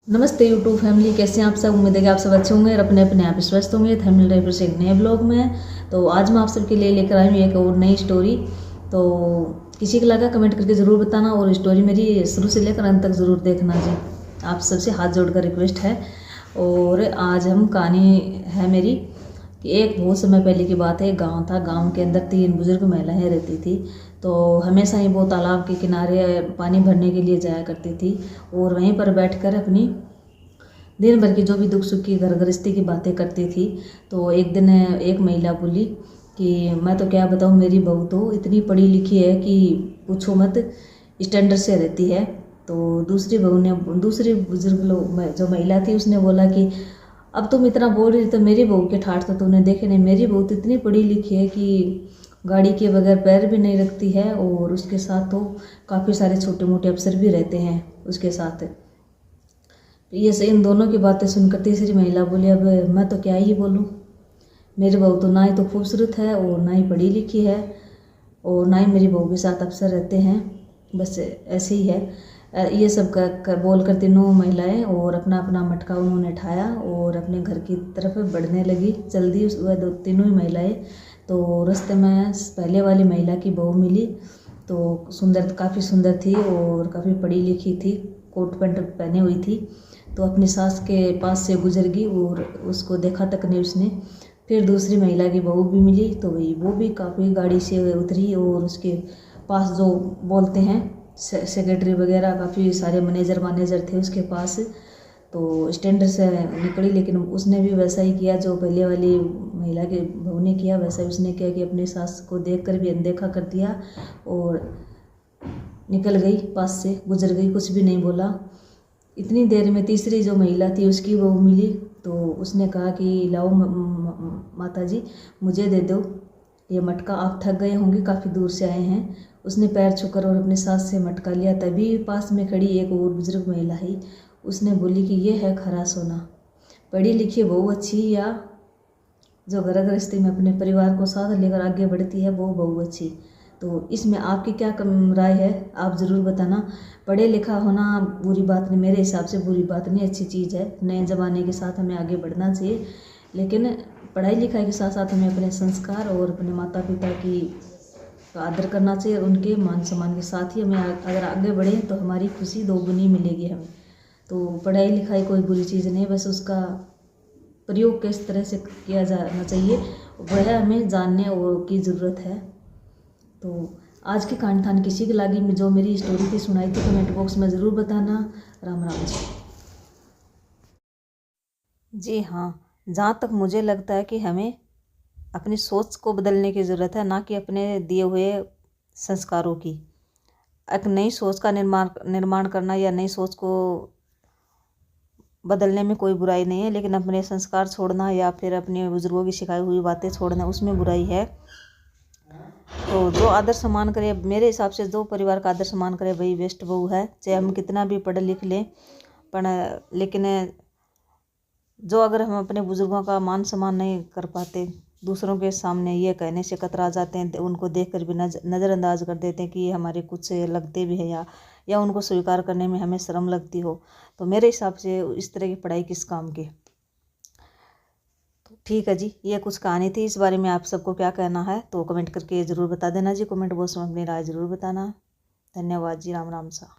नमस्ते YouTube family, कैसे हैं आप सब। उम्मीद है कि आप सब अच्छे होंगे और अपने अपने आप स्वस्थ होंगे। तो हम मिल रहे फिर से एक नए ब्लॉग में। तो आज मैं आप सबके लिए लेकर आई हूँ एक और नई स्टोरी। तो किसी को लगा कमेंट करके ज़रूर बताना और स्टोरी मेरी शुरू से लेकर अंत तक ज़रूर देखना जी। आप सबसे हाथ जोड़कर रिक्वेस्ट है। और आज हम कहानी है मेरी कि एक बहुत समय पहले की बात है। एक गाँव था, गाँव के अंदर 3 बुजुर्ग महिलाएँ रहती थी। तो हमेशा ही वो तालाब के किनारे पानी भरने के लिए जाया करती थी और वहीं पर बैठकर अपनी दिन भर की जो भी दुख सुख की घर गृहस्थी की बातें करती थी। तो एक दिन एक महिला बोली कि मैं तो क्या बताऊँ, मेरी बहू तो इतनी पढ़ी लिखी है कि पूछो मत, स्टैंडर्ड से रहती है। तो दूसरी बहू ने, दूसरी बुजुर्ग लोग जो महिला थी उसने बोला कि अब तुम इतना बोल रही तो मेरी बहू के ठाठ तो तुमने देखे नहीं। मेरी बहू तो इतनी पढ़ी लिखी है कि गाड़ी के बगैर पैर भी नहीं रखती है और उसके साथ तो काफ़ी सारे छोटे मोटे अफसर भी रहते हैं उसके साथ। ये से इन दोनों की बातें सुनकर तीसरी महिला बोली, अब मैं तो क्या ही बोलूँ, मेरी बहू तो ना ही तो खूबसूरत है और ना ही पढ़ी लिखी है और ना ही मेरी बहू के साथ अफसर रहते हैं, बस ऐसे ही है। ये सब बोल कर तीनों महिलाएं और अपना अपना मटका उन्होंने उठाया और अपने घर की तरफ बढ़ने लगी। जल्दी वह तीनों ही महिलाएं। तो रास्ते में पहले वाली महिला की बहू मिली। तो सुंदर, काफ़ी सुंदर थी और काफ़ी पढ़ी लिखी थी, कोट पैंट पहने हुई थी। तो अपनी सास के पास से गुजर गई और उसको देखा तक नहीं उसने। फिर दूसरी महिला की बहू भी मिली, तो वो भी काफ़ी गाड़ी से उतरी और उसके पास जो बोलते हैं सेक्रेटरी वगैरह, काफ़ी सारे मैनेजर थे उसके पास। तो स्टैंडर्ड से निकली, लेकिन उसने भी वैसा ही किया जो पहले वाली महिला के बहू ने किया। वैसा ही उसने किया कि अपनी सास को देखकर भी अनदेखा कर दिया और निकल गई, पास से गुजर गई, कुछ भी नहीं बोला। इतनी देर में तीसरी जो महिला थी उसकी बहू मिली। तो उसने कहा कि लाओ माता जी, मुझे दे दो ये मटका, आप थक गए होंगे, काफ़ी दूर से आए हैं। उसने पैर छूकर और अपनी सास से मटका लिया। तभी पास में खड़ी एक और बुजुर्ग महिला ही, उसने बोली कि ये है खरा सोना। पढ़ी लिखी बहू अच्छी या जो घर गृहस्थी में अपने परिवार को साथ लेकर आगे बढ़ती है वो बहू अच्छी। तो इसमें आपकी क्या राय है, आप ज़रूर बताना। पढ़े लिखा होना बुरी बात नहीं, मेरे हिसाब से बुरी बात नहीं, अच्छी चीज़ है। नए ज़माने के साथ हमें आगे बढ़ना चाहिए, लेकिन पढ़ाई लिखाई के साथ साथ हमें अपने संस्कार और अपने माता पिता की का आदर करना चाहिए। उनके मान सम्मान के साथ ही हमें अगर आगे बढ़ें तो हमारी खुशी दोगुनी मिलेगी हमें। तो पढ़ाई लिखाई कोई बुरी चीज़ नहीं, बस उसका प्रयोग किस तरह से किया जाना चाहिए वह हमें जानने की ज़रूरत है। तो आज की कहानी किसी की लागी में जो मेरी स्टोरी थी सुनाई थी, कमेंट बॉक्स में ज़रूर बताना। राम राम जी। जी हाँ, जहाँ तक मुझे लगता है कि हमें अपनी सोच को बदलने की ज़रूरत है, ना कि अपने दिए हुए संस्कारों की। एक नई सोच का निर्माण करना या नई सोच को बदलने में कोई बुराई नहीं है, लेकिन अपने संस्कार छोड़ना या फिर अपने बुजुर्गों की सिखाई हुई बातें छोड़ना, उसमें बुराई है। तो जो आदर सम्मान करे, मेरे हिसाब से जो परिवार का आदर सम्मान करे वही बेस्ट बहू है। चाहे हम कितना भी पढ़ लिख लें, पर लेकिन जो अगर हम अपने बुजुर्गों का मान सम्मान नहीं कर पाते, दूसरों के सामने ये कहने से कतरा जाते हैं, उनको देखकर भी नज़रअंदाज कर देते हैं कि ये हमारे कुछ लगते भी हैं या उनको स्वीकार करने में हमें शर्म लगती हो, तो मेरे हिसाब से इस तरह की पढ़ाई किस काम की। तो ठीक है जी, ये कुछ कहानी थी। इस बारे में आप सबको क्या कहना है तो कमेंट करके ज़रूर बता देना जी। कमेंट बॉक्स में अपनी राय ज़रूर बताना। धन्यवाद जी। राम राम सा।